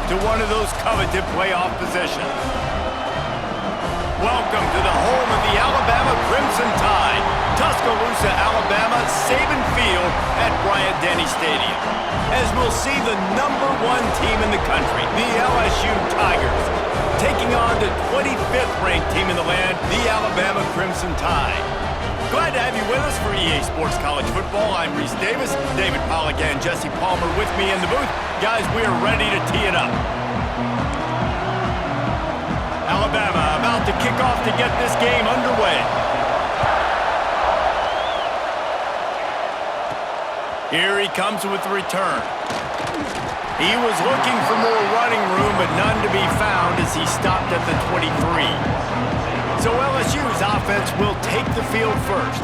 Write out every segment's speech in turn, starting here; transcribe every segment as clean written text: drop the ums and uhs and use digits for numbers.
to one of those coveted playoff positions. Welcome to the home of the Alabama Crimson Tide, Tuscaloosa, Alabama, Saban Field at Bryant-Denny Stadium. As we'll see the #1 team in the country, the LSU Tigers, taking on the 25th ranked team in the land, the Alabama Crimson Tide. Glad to have you with us for EA Sports College Football. I'm Reese Davis, David Pollack and Jesse Palmer with me in the booth. Guys, we are ready to tee it up. Alabama about to kick off to get this game underway. Here he comes with the return. He was looking for more running room, but none to be found as he stopped at the 23. So LSU's offense will take the field first.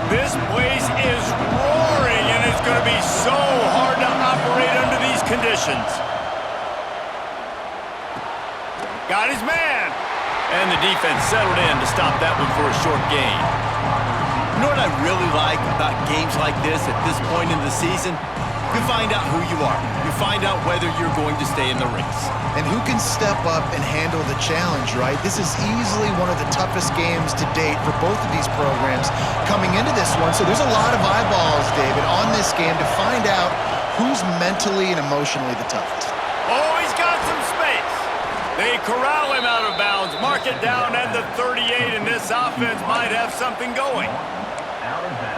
This place is roaring, and it's going to be so hard to operate under these conditions. Got his man. And the defense settled in to stop that one for a short gain. You know what I really like about games like this at this point in the season? You find out who you are. You find out whether you're going to stay in the race. And who can step up and handle the challenge, right? This is easily one of the toughest games to date for both of these programs coming into this one. So there's a lot of eyeballs, David, on this game to find out who's mentally and emotionally the toughest. Oh, he's got some space. They corral him out of bounds, mark it down at the 38, and this offense might have something going.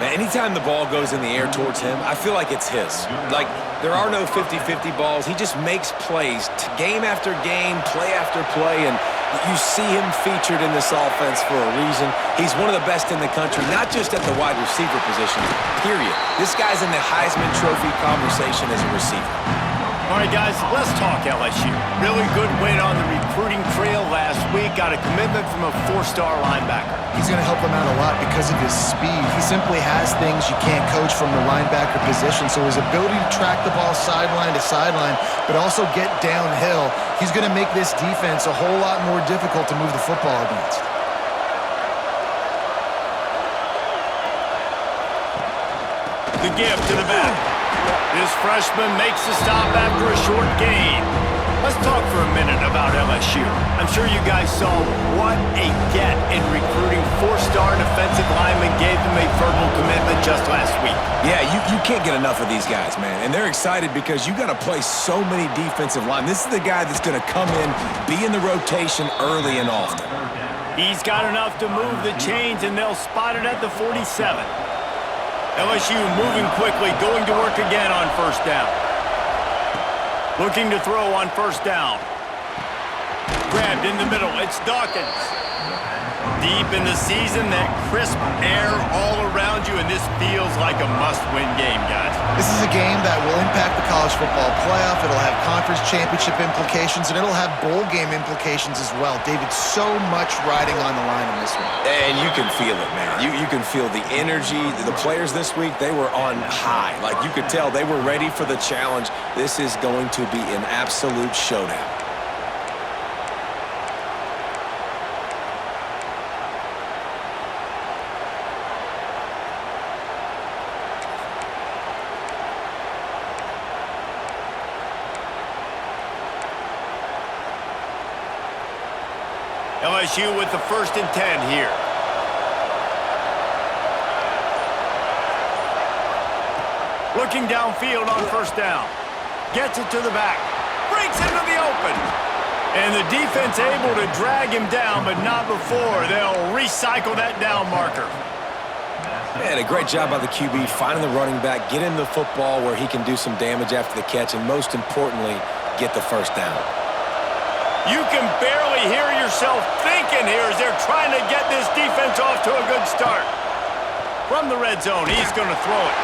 Now, anytime the ball goes in the air towards him, I feel like it's his. Like, there are no 50-50 balls. He just makes plays, game after game, play after play, and you see him featured in this offense for a reason. He's one of the best in the country, not just at the wide receiver position, period. This guy's in the Heisman Trophy conversation as a receiver. All right, guys, let's talk LSU. Really good win on the recruiting trail last week. Got a commitment from a 4-star linebacker. He's going to help them out a lot because of his speed. He simply has things you can't coach from the linebacker position. So his ability to track the ball sideline to sideline, but also get downhill, he's going to make this defense a whole lot more difficult to move the football against. The give to the back. This freshman makes the stop after a short gain. Let's talk for a minute about LSU. I'm sure you guys saw what a get in recruiting 4-star defensive linemen gave them a verbal commitment just last week. Yeah, you can't get enough of these guys, man. And they're excited because you got to play so many defensive line. This is the guy that's going to come in, be in the rotation early and often. He's got enough to move the chains, and they'll spot it at the 47. LSU moving quickly, going to work again on first down. Looking to throw on first down. Grabbed in the middle, it's Dawkins. Deep in the season, that crisp air all around you, and this feels like a must-win game, guys. This is a game that will impact the college football playoff. It'll have conference championship implications, and it'll have bowl game implications as well. David, so much riding on the line in this one. And you can feel it, man. You can feel the energy. The players this week, they were on high. Like, you could tell they were ready for the challenge. This is going to be an absolute showdown. LSU with the 1st and 10 here. Looking downfield on first down. Gets it to the back. Breaks into the open. And the defense able to drag him down, but not before. They'll recycle that down marker. Man, a great job by the QB finding the running back, getting the football where he can do some damage after the catch, and most importantly, get the first down. You can barely hear yourself thinking here as they're trying to get this defense off to a good start. From the red zone, he's going to throw it.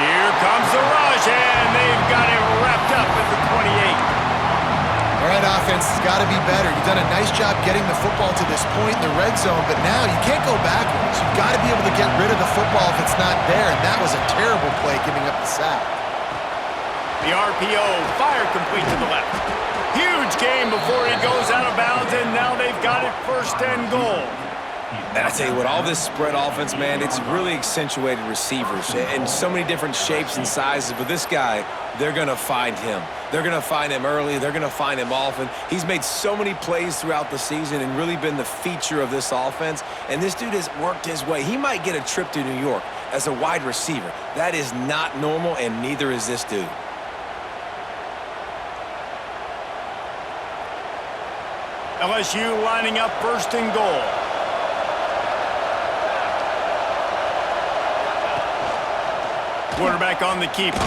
Here comes the rush, and they've got him wrapped up at the 28. All right, offense has got to be better. You've done a nice job getting the football to this point in the red zone, but now you can't go backwards. You've got to be able to get rid of the football if it's not there, and that was a terrible play giving up the sack. The RPO, fire complete to the left. Huge gain before he goes out of bounds, and now they've got it 1st and goal. And I tell you what, all this spread offense, man, it's really accentuated receivers in so many different shapes and sizes. But this guy, they're going to find him. They're going to find him early. They're going to find him often. He's made so many plays throughout the season and really been the feature of this offense. And this dude has worked his way. He might get a trip to New York as a wide receiver. That is not normal, and neither is this dude. LSU lining up 1st and goal. Quarterback on the keeper.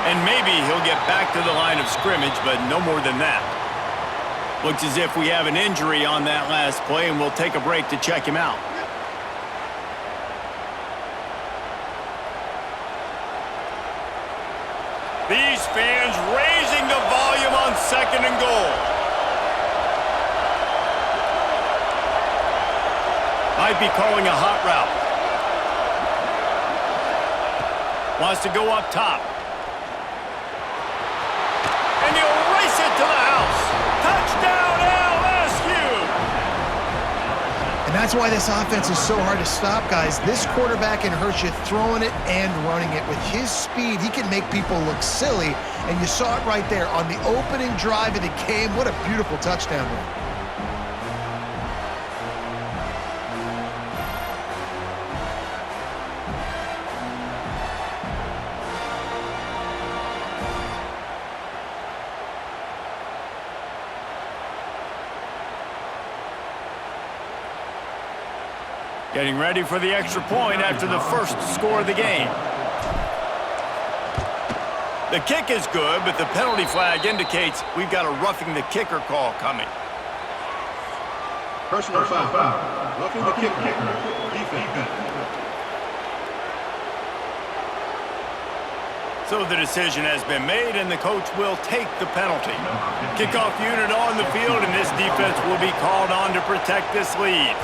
And maybe he'll get back to the line of scrimmage, but no more than that. Looks as if we have an injury on that last play, and we'll take a break to check him out. These fans raising the volume on 2nd and goal. Might be calling a hot route. Wants to go up top. And he'll race it to the house. Touchdown, LSU! And that's why this offense is so hard to stop, guys. This quarterback can hurt you throwing it and running it. With his speed, he can make people look silly. And you saw it right there on the opening drive of the game. What a beautiful touchdown run. Getting ready for the extra point after the first score of the game. The kick is good, but the penalty flag indicates we've got a roughing the kicker call coming. Personal foul. Roughing the kicker. Defense. So the decision has been made, and the coach will take the penalty. Kickoff unit on the field, and this defense will be called on to protect this lead.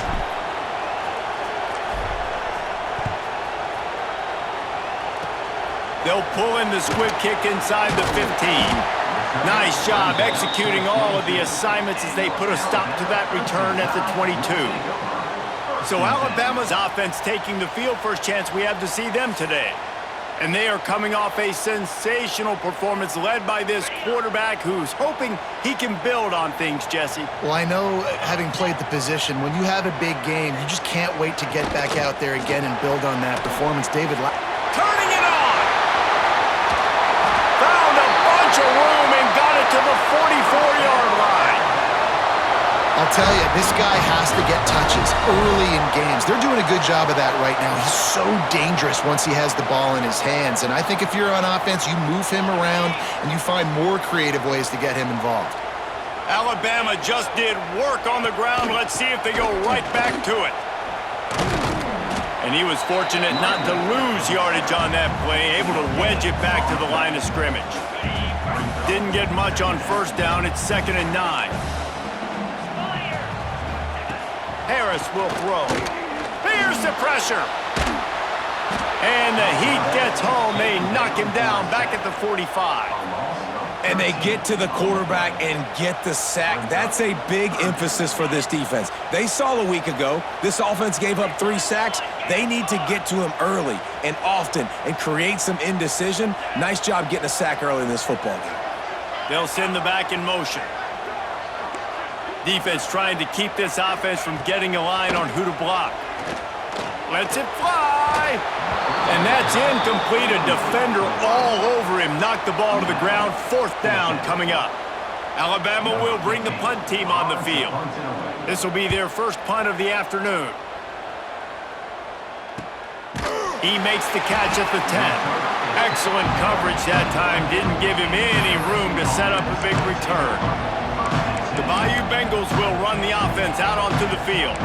They'll pull in the squib kick inside the 15. Nice job executing all of the assignments as they put a stop to that return at the 22. So Alabama's offense taking the field. First chance we have to see them today. And they are coming off a sensational performance led by this quarterback who's hoping he can build on things, Jesse. Well, I know, having played the position, when you have a big game, you just can't wait to get back out there again and build on that performance. Turning it on! Found a bunch of room and got it to the 44-yard line. I'll tell you, this guy has to get touches early in games. They're doing a good job of that right now. He's so dangerous once he has the ball in his hands. And I think if you're on offense, you move him around and you find more creative ways to get him involved. Alabama just did work on the ground. Let's see if they go right back to it. And he was fortunate not to lose yardage on that play, able to wedge it back to the line of scrimmage. Didn't get much on first down. It's 2nd and 9. Harris will throw. Here's the pressure. And the heat gets home. They knock him down back at the 45. And they get to the quarterback and get the sack. That's a big emphasis for this defense. They saw a week ago, this offense gave up 3 sacks. They need to get to him early and often and create some indecision. Nice job getting a sack early in this football game. They'll send the back in motion. Defense trying to keep this offense from getting a line on who to block. Lets it fly. And that's incomplete. A defender all over him. Knocked the ball to the ground. 4th down coming up. Alabama will bring the punt team on the field. This will be their first punt of the afternoon. He makes the catch at the 10. Excellent coverage that time. Didn't give him any room to set up a big return. The Bayou Bengals will run the offense out onto the field.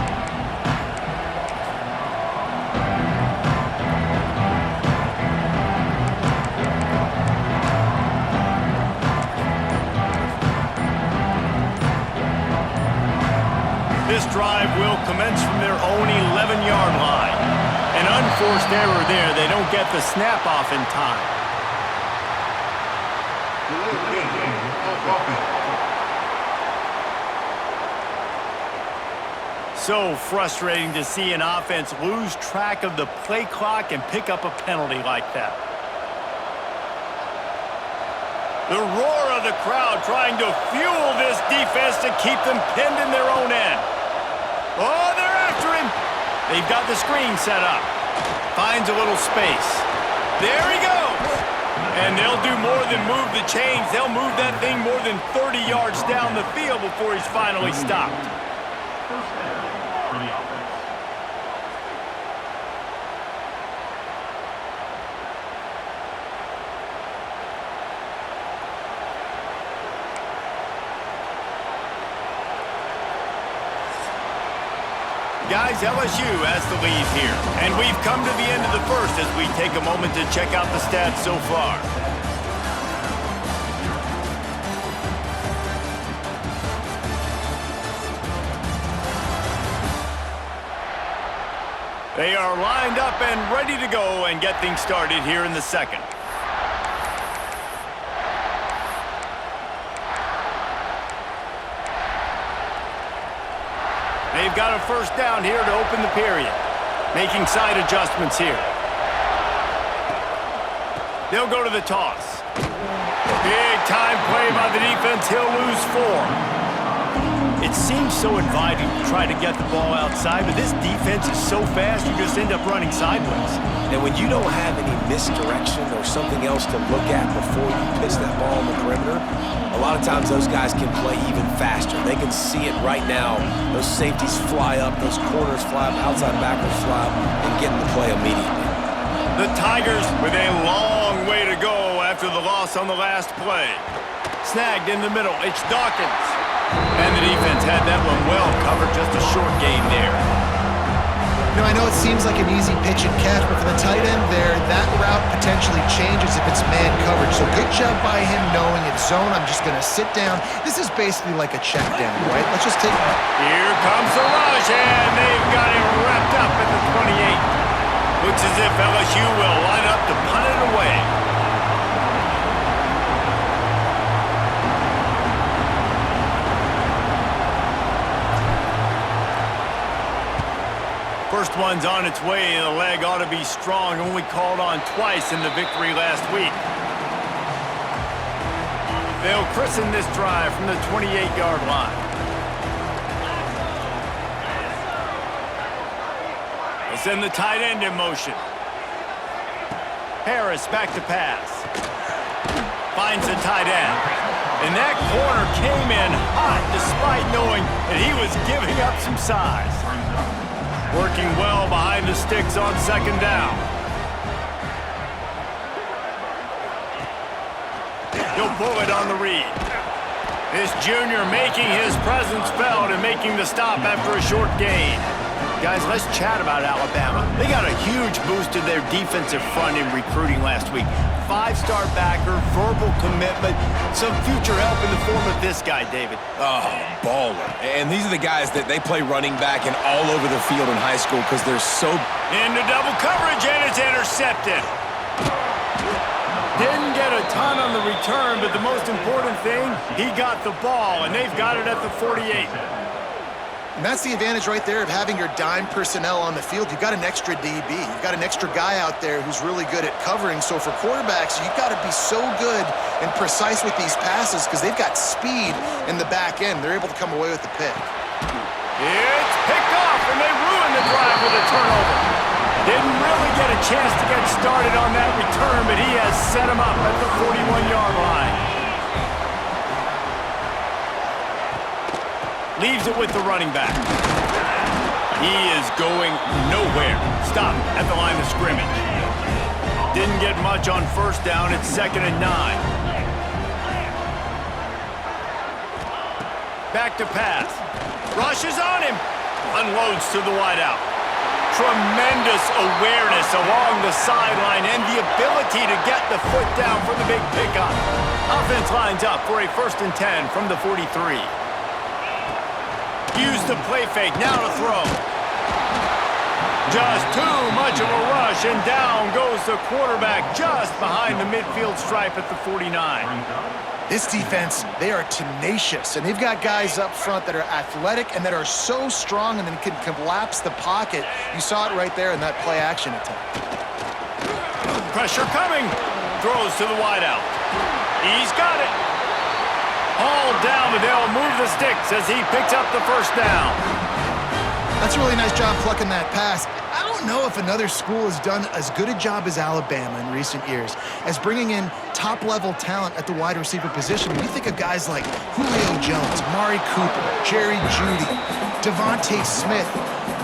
This drive will commence from their own 11-yard line. An unforced error there. They don't get the snap off in time. Delay of game. Offense. So frustrating to see an offense lose track of the play clock and pick up a penalty like that. The roar of the crowd trying to fuel this defense to keep them pinned in their own end. Oh, they're after him. They've got the screen set up. Finds a little space. There he goes. And they'll do more than move the chains. They'll move that thing more than 30 yards down the field before he's finally stopped. Guys, LSU has the lead here. And we've come to the end of the first as we take a moment to check out the stats so far. They are lined up and ready to go and get things started here in the second. They've got a first down here to open the period. Making side adjustments here. They'll go to the toss. Big time play by the defense. He'll lose 4. It seems so inviting to try to get the ball outside, but this defense is so fast you just end up running sideways. And when you don't have any misdirection or something else to look at before you pitch that ball on the perimeter, a lot of times those guys can play even faster. They can see it right now. Those safeties fly up, those corners fly up, outside backers fly up, and get in the play immediately. The Tigers with a long way to go after the loss on the last play. Snagged in the middle, it's Dawkins. And the defense had that one well covered, just a short gain there. You know, I know it seems like an easy pitch and catch, but for the tight end there, that route potentially changes if it's man coverage. So good job by him knowing it's zone. I'm just going to sit down. This is basically like a check down, right? Let's just take... Here comes the rush, and they've got him wrapped up at the 28. Looks as if LSU will line up to punt it away. First one's on its way. The leg ought to be strong. Only called on twice in the victory last week. They'll christen this drive from the 28-yard line. They'll send the tight end in motion. Harris back to pass. Finds the tight end. And that corner came in hot despite knowing that he was giving up some size. Working well behind the sticks on second down. He'll pull it on the read. This junior making his presence felt and making the stop after a short gain. Guys, let's chat about Alabama. They got a huge boost to their defensive front in recruiting last week. 5-star backer, verbal commitment, some future help in the form of this guy, David. Oh, baller. And these are the guys that they play running back and all over the field in high school because they're so... Into double coverage, and it's intercepted. Didn't get a ton on the return, but the most important thing, he got the ball, and they've got it at the 48. And that's the advantage right there of having your dime personnel on the field. You've got an extra DB. You've got an extra guy out there who's really good at covering. So for quarterbacks, you've got to be so good and precise with these passes because they've got speed in the back end. They're able to come away with the pick. It's picked off, and they ruined the drive with a turnover. Didn't really get a chance to get started on that return, but he has set him up at the 41-yard line. Leaves it with the running back. He is going nowhere. Stop at the line of scrimmage. Didn't get much on first down. It's 2nd and 9. Back to pass. Rushes on him. Unloads to the wideout. Tremendous awareness along the sideline and the ability to get the foot down for the big pickup. Offense lines up for a 1st and 10 from the 43. Use the play fake, now to throw. Just too much of a rush, and down goes the quarterback just behind the midfield stripe at the 49. This defense, they are tenacious, and they've got guys up front that are athletic and that are so strong and then can collapse the pocket. You saw it right there in that play-action attempt. Pressure coming. Throws to the wideout. He's got it. Hauled down, but they'll move the sticks as he picks up the first down. That's a really nice job plucking that pass. I don't know if another school has done as good a job as Alabama in recent years as bringing in top-level talent at the wide receiver position. When you think of guys like Julio Jones, Mari Cooper, Jerry Jeudy, Devontae Smith,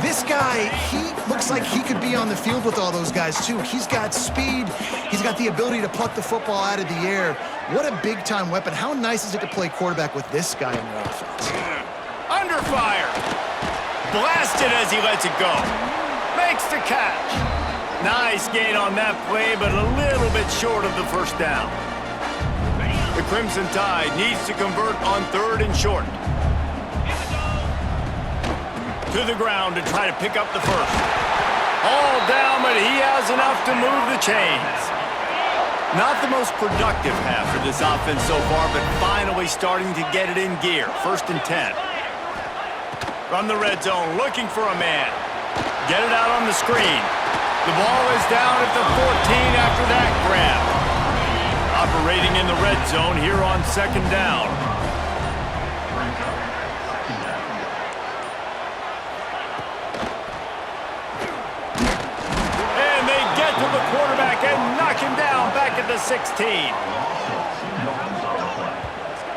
this guy, he looks like he could be on the field with all those guys, too. He's got speed. He's got the ability to pluck the football out of the air. What a big-time weapon. How nice is it to play quarterback with this guy in your offense? Under fire. Blasted as he lets it go. Makes the catch. Nice gain on that play, but a little bit short of the first down. The Crimson Tide needs to convert on 3rd and short. To the ground to try to pick up the first. All down, but he has enough to move the chains. Not the most productive half for this offense so far, but finally starting to get it in gear. 1st and 10. From the red zone, looking for a man. Get it out on the screen. The ball is down at the 14 after that grab. Operating in the red zone here on 2nd down. And they get to the quarterback and knock him down back at the 16.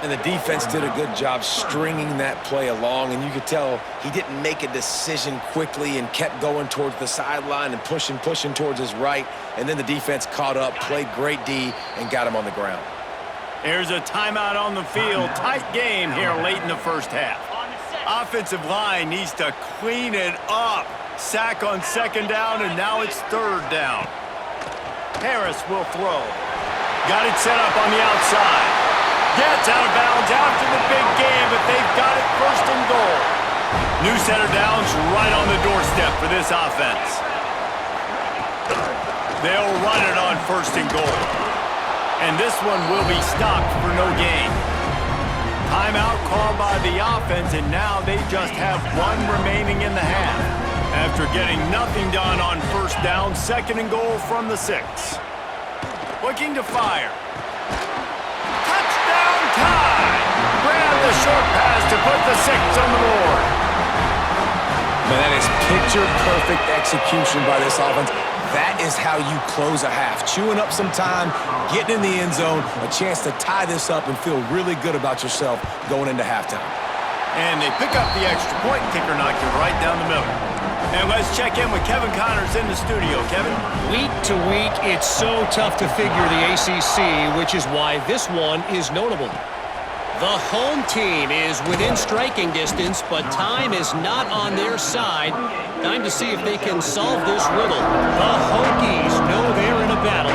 And the defense did a good job stringing that play along, and you could tell he didn't make a decision quickly and kept going towards the sideline and pushing towards his right, and then the defense caught up, played great D, and got him on the ground. There's a timeout on the field. Tight game here late in the first half. Offensive line needs to clean it up. Sack on 2nd down, and now it's 3rd down. Harris will throw. Got it set up on the outside. Gets out of bounds after the big game, but they've got it 1st and goal. New set of downs right on the doorstep for this offense. They'll run it on 1st and goal. And this one will be stopped for no gain. Timeout called by the offense, and now they just have 1 remaining in the half. After getting nothing done on 1st down, 2nd and goal from the 6. Looking to fire. Grab the short pass to put the 6 on the board. Man, that is picture-perfect execution by this offense. That is how you close a half. Chewing up some time, getting in the end zone, a chance to tie this up and feel really good about yourself going into halftime. And they pick up the extra point. Kicker knocked it right down the middle. And let's check in with Kevin Connors in the studio. Kevin? Week to week, it's so tough to figure the ACC, which is why this one is notable. The home team is within striking distance, but time is not on their side. Time to see if they can solve this riddle. The Hokies know they're in a battle,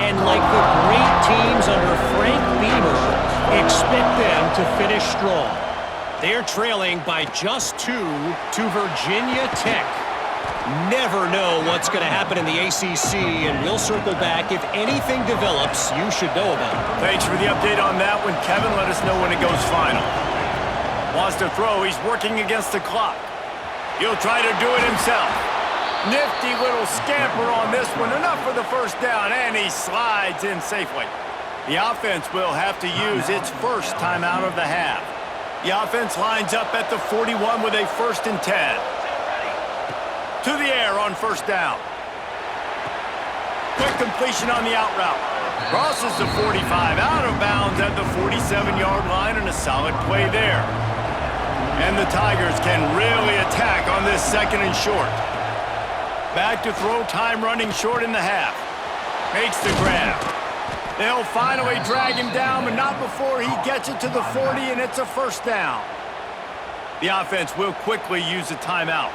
and like the great teams under Frank Beamer, expect them to finish strong. They're trailing by just 2 to Virginia Tech. Never know what's going to happen in the ACC, and we'll circle back. If anything develops, you should know about it. Thanks for the update on that one, Kevin. Let us know when it goes final. Wants to throw. He's working against the clock. He'll try to do it himself. Nifty little scamper on this one. Enough for the 1st down, and he slides in safely. The offense will have to use its 1st timeout of the half. The offense lines up at the 41 with a 1st and 10. To the air on 1st down. Quick completion on the out route. Crosses the 45, out of bounds at the 47-yard line, and a solid play there. And the Tigers can really attack on this 2nd and short. Back to throw, time running short in the half. Makes the grab. They'll finally drag him down, but not before he gets it to the 40, and it's a 1st down. The offense will quickly use a timeout.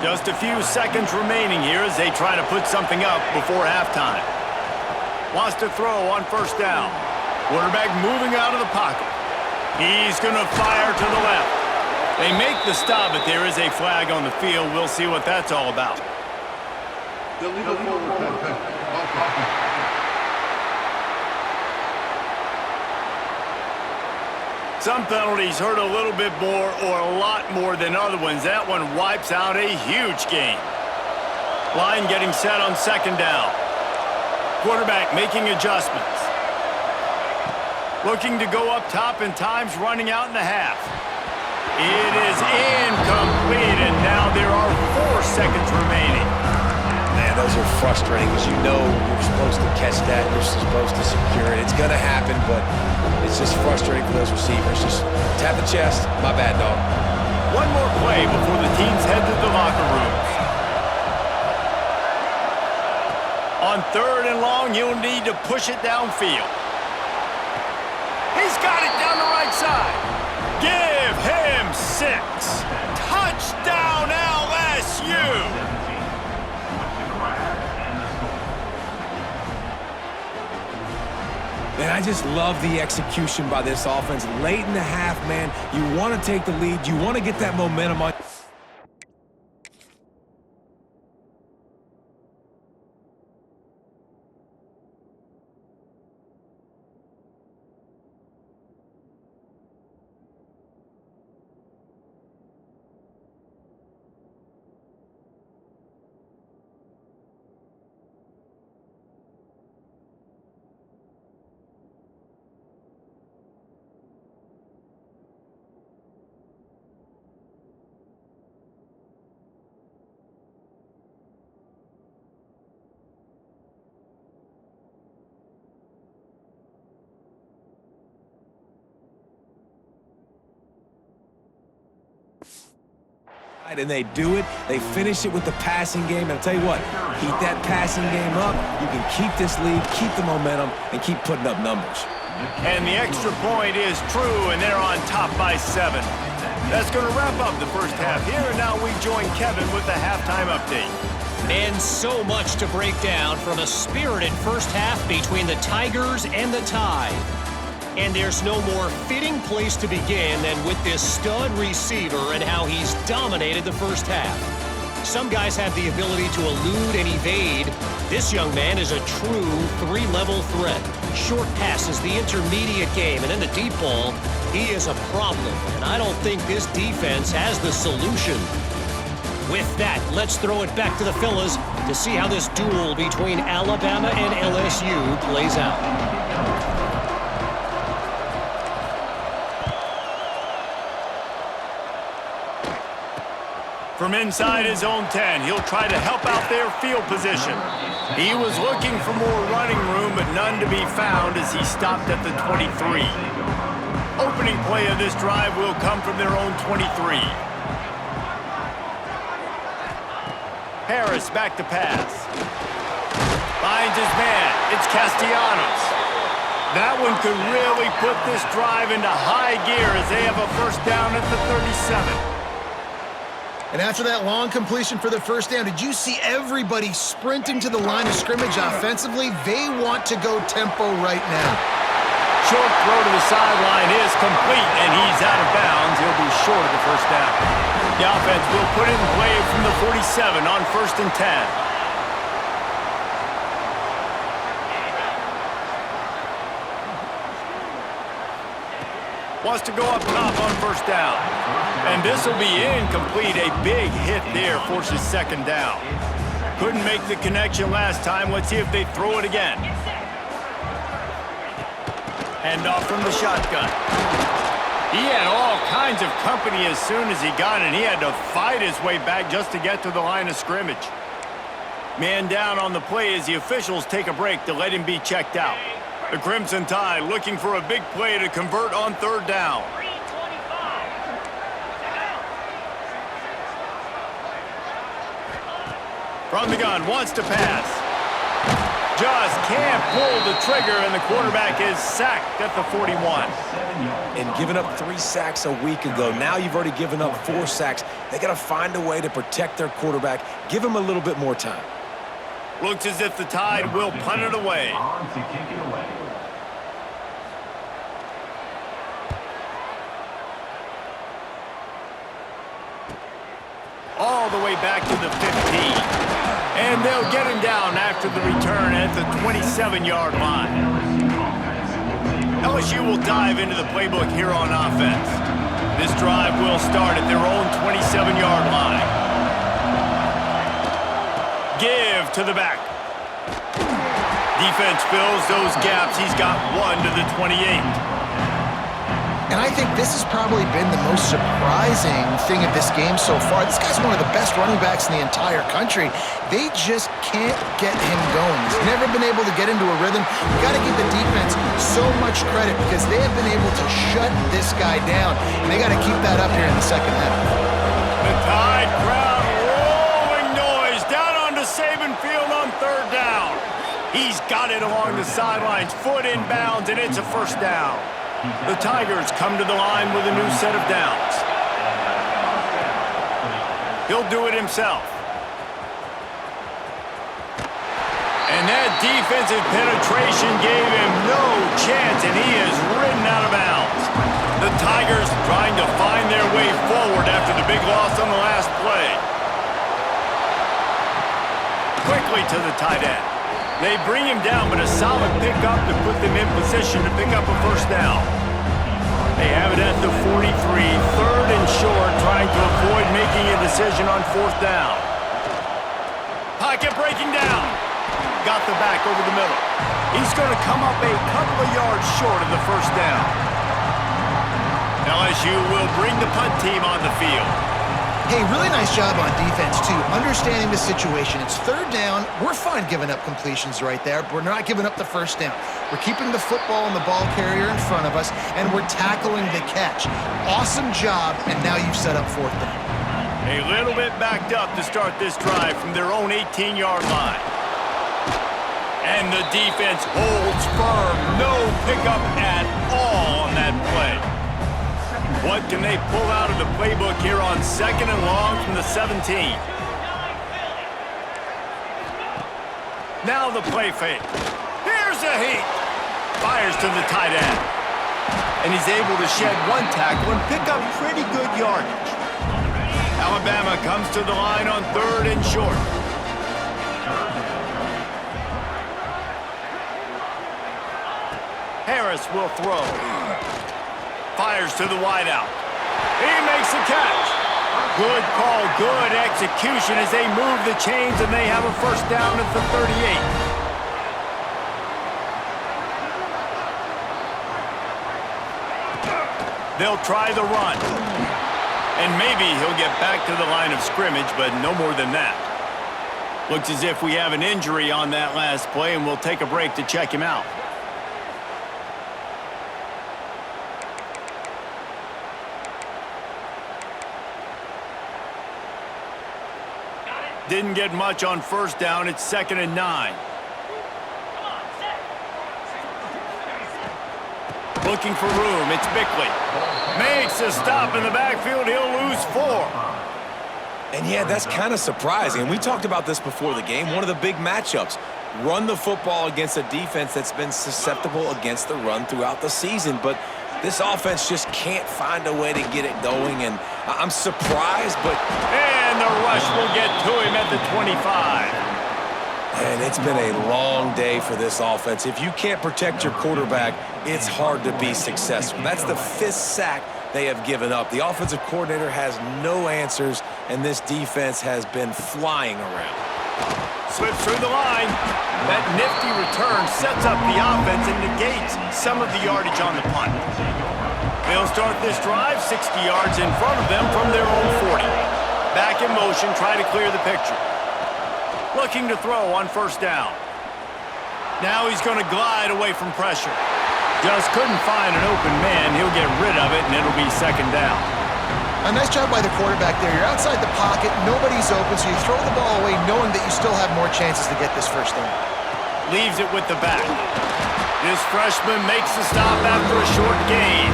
Just a few seconds remaining here as they try to put something up before halftime. Wants to throw on 1st down. Quarterback moving out of the pocket. He's going to fire to the left. They make the stop, but there is a flag on the field. We'll see what that's all about. The legal forward penalty. Some penalties hurt a little bit more or a lot more than other ones. That one wipes out a huge game. Line getting set on second down. Quarterback making adjustments. Looking to go up top, and time's running out in the half. It is incomplete, and now there are 4 seconds remaining. Man, those are frustrating because you know you're supposed to catch that. You're supposed to secure it. It's going to happen, but it's just frustrating for those receivers. Just tap the chest. My bad, dog. One more play before the teams head to the locker rooms. On 3rd and long, you'll need to push it downfield. He's got it down the right side. Give him 6. Touchdown, LSU! Man, I just love the execution by this offense. Late in the half, man, you want to take the lead. You want to get that momentum on. And they do it. They finish it with the passing game. And I'll tell you what, keep that passing game up. You can keep this lead, keep the momentum, and keep putting up numbers. And the extra point is true, and they're on top by 7. That's going to wrap up the first half here, and now we join Kevin with the halftime update. And so much to break down from a spirited first half between the Tigers and the Tide. And there's no more fitting place to begin than with this stud receiver and how he's dominated the first half. Some guys have the ability to elude and evade. This young man is a true 3-level threat. Short passes, the intermediate game, and then the deep ball. He is a problem, and I don't think this defense has the solution. With that, let's throw it back to the fellas to see how this duel between Alabama and LSU plays out. From inside his own 10, he'll try to help out their field position. He was looking for more running room, but none to be found as he stopped at the 23. Opening play of this drive will come from their own 23. Harris back to pass. Finds his man. It's Castellanos. That one could really put this drive into high gear as they have a first down at the 37. And after that long completion for the first down, did you see everybody sprinting to the line of scrimmage offensively? They want to go tempo right now. Short throw to the sideline is complete, and he's out of bounds. He'll be short of the first down. The offense will put it in play from the 47 on 1st and 10. Wants to go up top on first down. And this will be incomplete. A big hit there forces second down. Couldn't make the connection last time. Let's see if they throw it again. Hand off from the shotgun. He had all kinds of company as soon as he got it. He had to fight his way back just to get to the line of scrimmage. Man down on the play as the officials take a break to let him be checked out. The Crimson Tide looking for a big play to convert on 3rd down. From the gun, wants to pass. Just can't pull the trigger, and the quarterback is sacked at the 41. And giving up 3 sacks a week ago, now you've already given up 4 sacks. They got to find a way to protect their quarterback. Give him a little bit more time. Looks as if the Tide will punt it away. All the way back to the 15. And they'll get him down after the return at the 27-yard line. LSU will dive into the playbook here on offense. This drive will start at their own 27-yard line. Give to the back. Defense fills those gaps. He's got one to the 28. And I think this has probably been the most surprising thing of this game so far. This guy's one of the best running backs in the entire country. They just can't get him going. He's never been able to get into a rhythm. You got to give the defense so much credit because they have been able to shut this guy down. And they got to keep that up here in the second half. The Tide crowd rolling noise down onto Saban Field on third down. He's got it along the sidelines, foot in bounds, and it's a first down. The Tigers come to the line with a new set of downs. He'll do it himself. And that defensive penetration gave him no chance, and he is ridden out of bounds. The Tigers trying to find their way forward after the big loss on the last play. Quickly to the tight end. They bring him down, but a solid pickup to put them in position to pick up a first down. They have it at the 43, third and short, trying to avoid making a decision on fourth down. Pocket breaking down. Got the back over the middle. He's going to come up a couple of yards short of the first down. LSU will bring the punt team on the field. Hey, really nice job on defense, too. Understanding the situation. It's third down. We're fine giving up completions right there, but we're not giving up the first down. We're keeping the football and the ball carrier in front of us, and we're tackling the catch. Awesome job, and now you've set up fourth down. A little bit backed up to start this drive from their own 18-yard line. And the defense holds firm. No pickup at all on that play. What can they pull out of the playbook here on second and long from the 17? Now the play fake. Here's a heat. Fires to the tight end. And he's able to shed one tackle and pick up pretty good yardage. Alabama comes to the line on third and short. Harris will throw. Fires to the wideout. He makes the catch. Good call, good execution as they move the chains and they have a first down at the 38. They'll try the run. And maybe he'll get back to the line of scrimmage, but no more than that. Looks as if we have an injury on that last play, and we'll take a break to check him out. Didn't get much on first down. It's 2nd and 9. Looking for room. It's Bickley. Makes a stop in the backfield. He'll lose 4. And yeah, that's kind of surprising. We talked about this before the game. One of the big matchups. Run the football against a defense that's been susceptible against the run throughout the season. But this offense just can't find a way to get it going. And I'm surprised, but... And the rush will get to him at the 25. And it's been a long day for this offense. If you can't protect your quarterback, it's hard to be successful. That's the 5th sack they have given up. The offensive coordinator has no answers, and this defense has been flying around. Slips through the line. That nifty return sets up the offense and negates some of the yardage on the punt. They'll start this drive 60 yards in front of them from their own 40. Back in motion, try to clear the picture. Looking to throw on first down. Now he's going to glide away from pressure. Just couldn't find an open man. He'll get rid of it, and it'll be 2nd down. A nice job by the quarterback there. You're outside the pocket, nobody's open, so you throw the ball away knowing that you still have more chances to get this first down. Leaves it with the back. This freshman makes the stop after a short gain.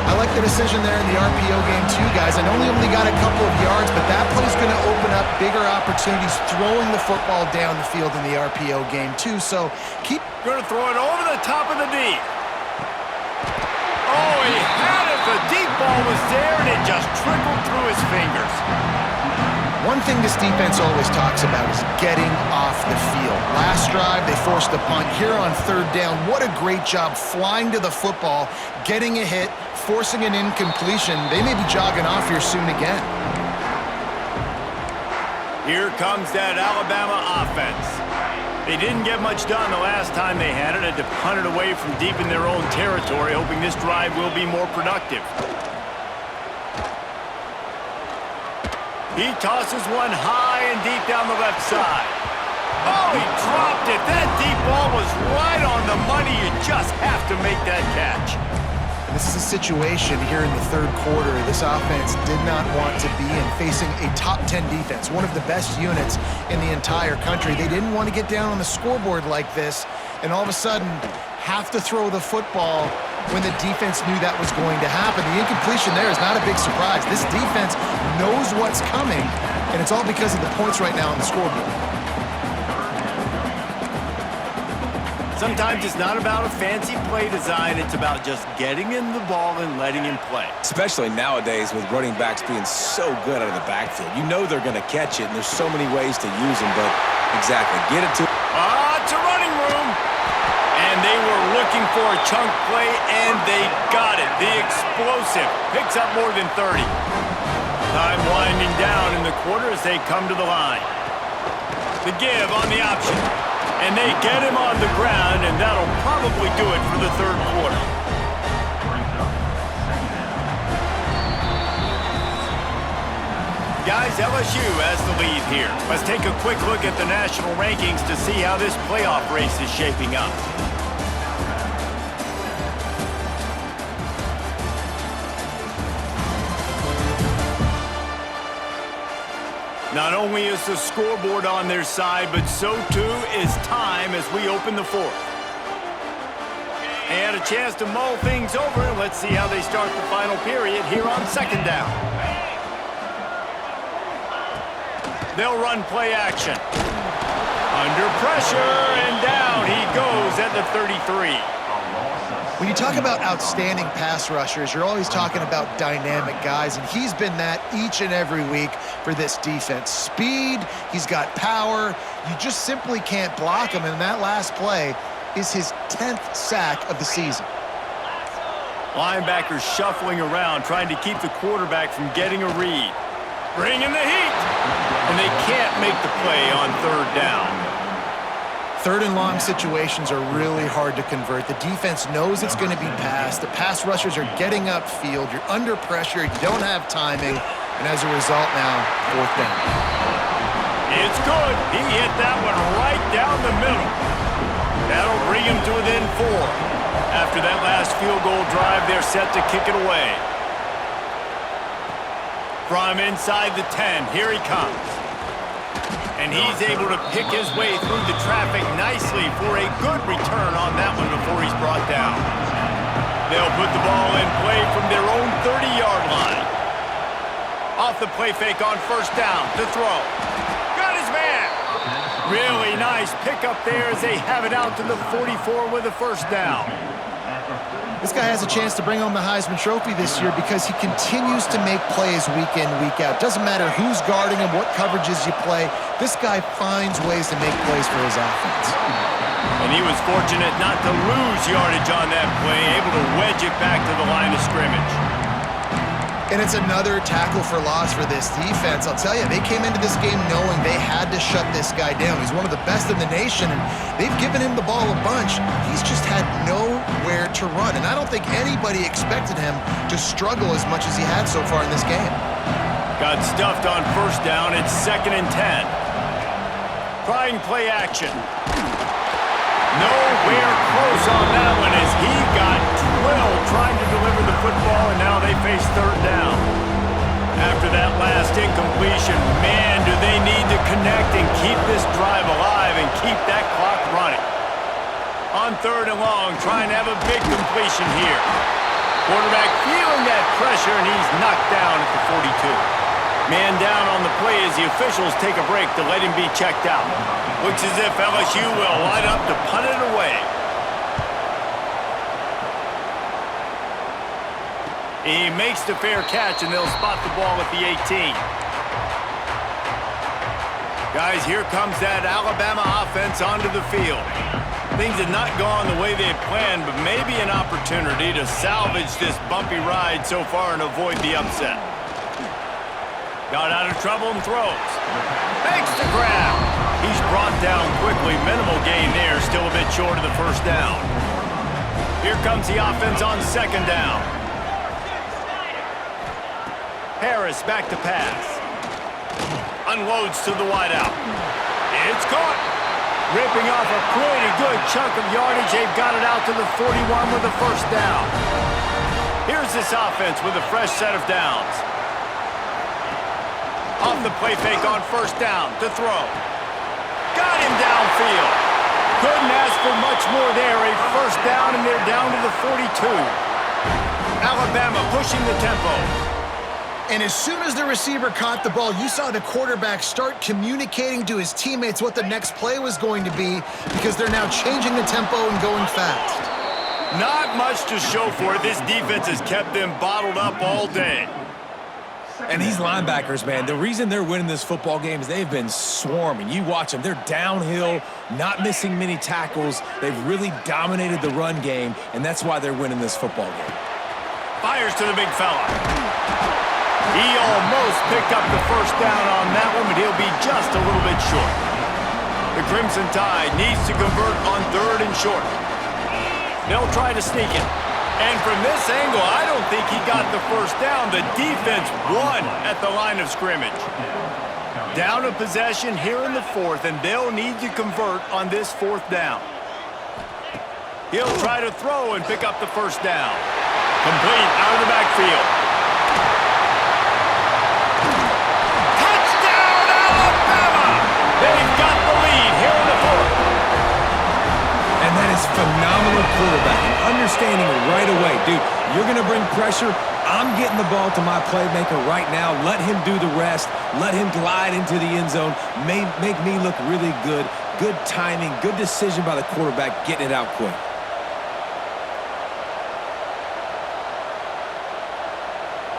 I like the decision there in the RPO game too, guys. I know he only got a couple of yards, but that play's going to open up bigger opportunities throwing the football down the field in the RPO game too. So keep... Going to throw it over the top of the deep. Oh, he had it. The deep ball was there, and it just trickled through his fingers. One thing this defense always talks about is getting off the field. Last drive, they forced a punt. Here on third down, what a great job flying to the football, getting a hit, forcing an incompletion. They may be jogging off here soon again. Here comes that Alabama offense. They didn't get much done the last time they had it. Had to punt it away from deep in their own territory, hoping this drive will be more productive. He tosses one high and deep down the left side. Oh, he dropped it. That deep ball was right on the money. You just have to make that catch. This is a situation here in the third quarter this offense did not want to be in, facing a top 10 defense, one of the best units in the entire country. They didn't want to get down on the scoreboard like this and all of a sudden have to throw the football when the defense knew that was going to happen. The incompletion there is not a big surprise. This defense knows what's coming, and it's all because of the points right now on the scoreboard. Sometimes it's not about a fancy play design. It's about just getting him the ball and letting him play. Especially nowadays with running backs being so good out of the backfield. You know they're going to catch it, and there's so many ways to use them, but exactly, get it to... It's a running room. And they were looking for a chunk play, and they got it. The explosive picks up more than 30. Time winding down in the quarter as they come to the line. The give on the option. And they get him on the ground, and that'll probably do it for the third quarter. Guys, LSU has the lead here. Let's take a quick look at the national rankings to see how this playoff race is shaping up. Not only is the scoreboard on their side, but so too is time as we open the fourth. They had a chance to mull things over, and let's see how they start the final period here on second down. They'll run play action. Under pressure, and down he goes at the 33. When you talk about outstanding pass rushers, you're always talking about dynamic guys, and he's been that each and every week for this defense. Speed, he's got power. You just simply can't block him, and that last play is his 10th sack of the season. Linebackers shuffling around, trying to keep the quarterback from getting a read. Bringing the heat, and they can't make the play on third down. Third and long situations are really hard to convert. The defense knows it's going to be passed. The pass rushers are getting upfield. You're under pressure. You don't have timing. And as a result now, fourth down. It's good. He hit that one right down the middle. That'll bring him to within 4. After that last field goal drive, they're set to kick it away. From inside the 10, here he comes. And he's able to pick his way through the traffic nicely for a good return on that one before he's brought down. They'll put the ball in play from their own 30-yard line. Off the play fake on first down to throw. Got his man. Really nice pickup there as they have it out to the 44 with a first down. This guy has a chance to bring home the Heisman Trophy this year because he continues to make plays week in, week out. Doesn't matter who's guarding him, what coverages you play. This guy finds ways to make plays for his offense. And he was fortunate not to lose yardage on that play, able to wedge it back to the line of scrimmage. And it's another tackle for loss for this defense. I'll tell you, they came into this game knowing they had to shut this guy down. He's one of the best in the nation, and they've given him the ball a bunch. He's just had nowhere to run, and I don't think anybody expected him to struggle as much as he had so far in this game. Got stuffed on first down. It's 2nd and 10. Trying play action. Nowhere close on that one as he got drilled trying to deliver the football, and now they face third down. After that last incompletion, man, do they need to connect and keep this drive alive and keep that clock running. On third and long, trying to have a big completion here. Quarterback feeling that pressure, and he's knocked down at the 42. Man down on the play as the officials take a break to let him be checked out. Looks as if LSU will line up to punt it away. He makes the fair catch, and they'll spot the ball at the 18. Guys, here comes that Alabama offense onto the field. Things had not gone the way they had planned, but maybe an opportunity to salvage this bumpy ride so far and avoid the upset. Got out of trouble and throws. Makes the grab. He's brought down quickly. Minimal gain there, still a bit short of the first down. Here comes the offense on second down. Harris back to pass. Unloads to the wideout. It's caught. Ripping off a pretty good chunk of yardage. They've got it out to the 41 with a first down. Here's this offense with a fresh set of downs. Off the play fake on first down to throw. Got him downfield. Couldn't ask for much more there. A first down, and they're down to the 42. Alabama pushing the tempo. And as soon as the receiver caught the ball, you saw the quarterback start communicating to his teammates what the next play was going to be because they're now changing the tempo and going fast. Not much to show for it. This defense has kept them bottled up all day. And these linebackers, man, the reason they're winning this football game is they've been swarming. You watch them. They're downhill, not missing many tackles. They've really dominated the run game, and that's why they're winning this football game. Fires to the big fella. He almost picked up the first down on that one, but he'll be just a little bit short. The Crimson Tide needs to convert on third and short. They'll try to sneak it. And from this angle, I don't think he got the first down. The defense won at the line of scrimmage. Down a possession here in the fourth, and they'll need to convert on this fourth down. He'll try to throw and pick up the first down. Complete out of the backfield. Touchdown, Alabama! They've got the lead here in the fourth. And that is phenomenal quarterbacking. Understanding it right away. Dude, you're going to bring pressure. I'm getting the ball to my playmaker right now. Let him do the rest. Let him glide into the end zone. Make me look really good. Good timing. Good decision by the quarterback getting it out quick.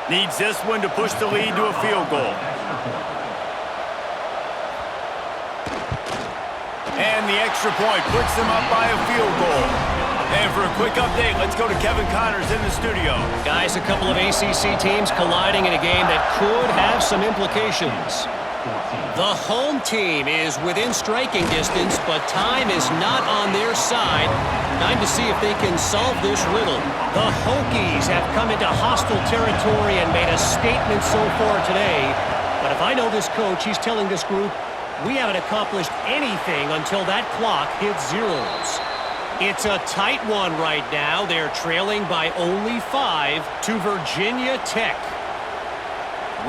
Needs this one to push the lead to a field goal. And the extra point puts them up by a field goal. And for a quick update, let's go to Kevin Connors in the studio. Guys, a couple of ACC teams colliding in a game that could have some implications. The home team is within striking distance, but time is not on their side. Time to see if they can solve this riddle. The Hokies have come into hostile territory and made a statement so far today. But if I know this coach, he's telling this group, we haven't accomplished anything until that clock hits zeros. It's a tight one right now. They're trailing by only 5 to Virginia Tech.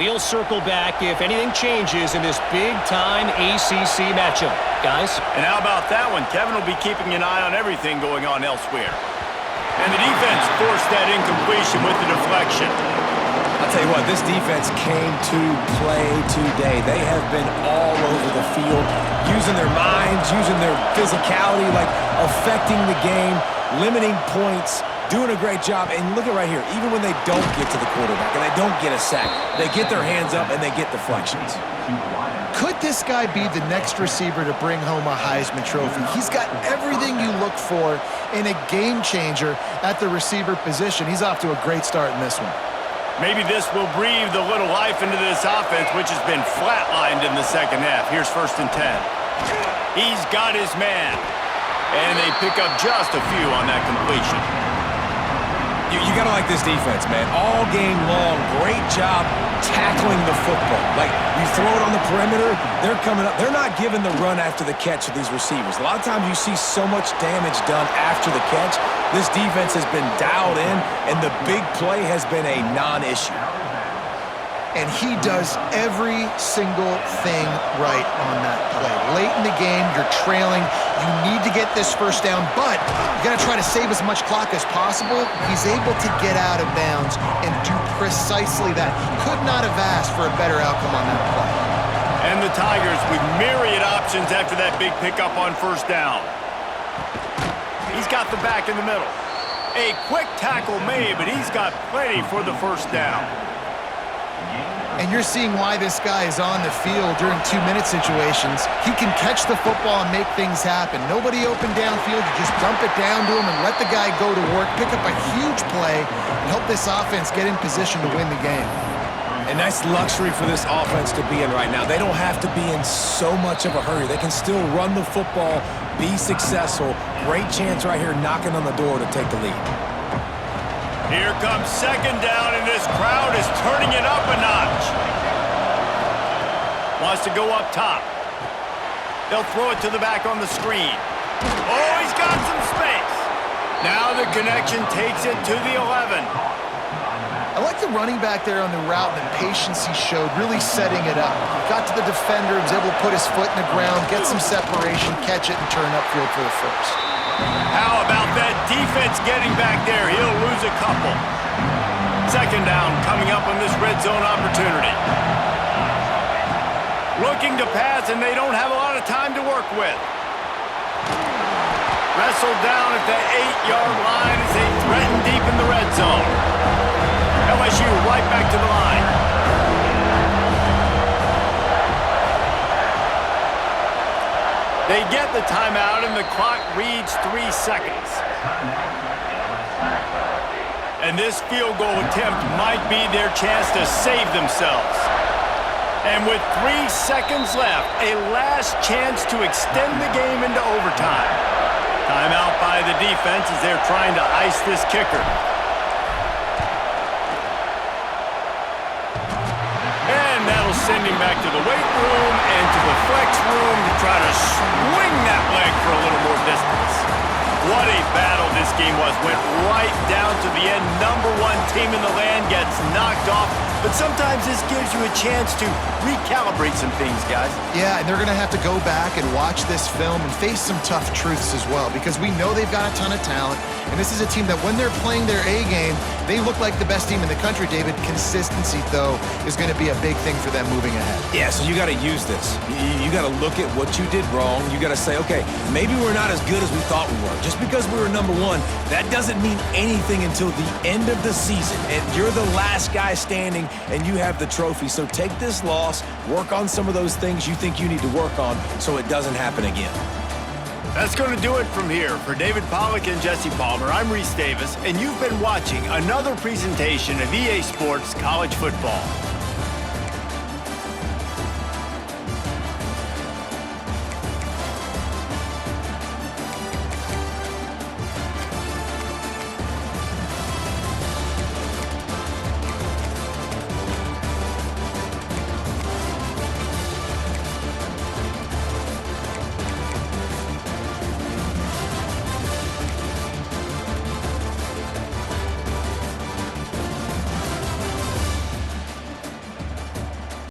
We'll circle back if anything changes in this big-time ACC matchup. Guys? And how about that one? Kevin will be keeping an eye on everything going on elsewhere. And the defense forced that incompletion with the deflection. I'll tell you what, this defense came to play today. They have been all over the field, using their minds, using their physicality, like affecting the game, limiting points, doing a great job. And look at right here, even when they don't get to the quarterback and they don't get a sack, they get their hands up and they get deflections. Could this guy be the next receiver to bring home a Heisman Trophy? He's got everything you look for in a game changer at the receiver position. He's off to a great start in this one. Maybe this will breathe a little life into this offense, which has been flatlined in the second half. Here's 1st and 10. He's got his man. And they pick up just a few on that completion. You got to like this defense, man. All game long, great job tackling the football. Like, you throw it on the perimeter, they're coming up. They're not giving the run after the catch to these receivers. A lot of times you see so much damage done after the catch. This defense has been dialed in, and the big play has been a non-issue. And he does every single thing right on that play. Late in the game, you're trailing. You need to get this first down, but you got to try to save as much clock as possible. He's able to get out of bounds and do precisely that. Could not have asked for a better outcome on that play. And the Tigers with myriad options after that big pickup on first down. He's got the back in the middle. A quick tackle made, but he's got plenty for the first down. And you're seeing why this guy is on the field during 2-minute situations. He can catch the football and make things happen. Nobody open downfield. You just dump it down to him and let the guy go to work, pick up a huge play, and help this offense get in position to win the game. And that's luxury for this offense to be in right now. They don't have to be in so much of a hurry. They can still run the football, be successful. Great chance right here knocking on the door to take the lead. Here comes second down, and this crowd is turning it up a notch. Wants to go up top. They'll throw it to the back on the screen. Oh, he's got some space. Now the connection takes it to the 11. I like the running back there on the route and the patience he showed, really setting it up. Got to the defender, was able to put his foot in the ground, get some separation, catch it, and turn upfield for the first. How about that defense getting back there? He'll lose a couple. Second down coming up on this red zone opportunity. Looking to pass, and they don't have a lot of time to work with. Wrestled down at the 8-yard line as they threaten deep in the red zone. LSU right back to the line. They get the timeout, and the clock reads 3 seconds. And this field goal attempt might be their chance to save themselves. And with 3 seconds left, a last chance to extend the game into overtime. Timeout by the defense as they're trying to ice this kicker. That'll send him back to the weight room and to the flex room to try to swing that leg for a little more distance. What a battle this game was. Went right down to the end. Number 1 team in the land gets knocked off. But sometimes this gives you a chance to recalibrate some things, guys. Yeah, and they're going to have to go back and watch this film and face some tough truths as well, because we know they've got a ton of talent, and this is a team that when they're playing their A game, they look like the best team in the country, David. Consistency, though, is going to be a big thing for them moving ahead. Yeah, so you got to use this. You got to look at what you did wrong. You got to say, okay, maybe we're not as good as we thought we were. Just because we were number 1, that doesn't mean anything until the end of the season, and you're the last guy standing, and you have the trophy. So take this loss, work on some of those things you think you need to work on so it doesn't happen again. That's going to do it from here. For David Pollack and Jesse Palmer, I'm Reese Davis, and you've been watching another presentation of EA Sports College Football.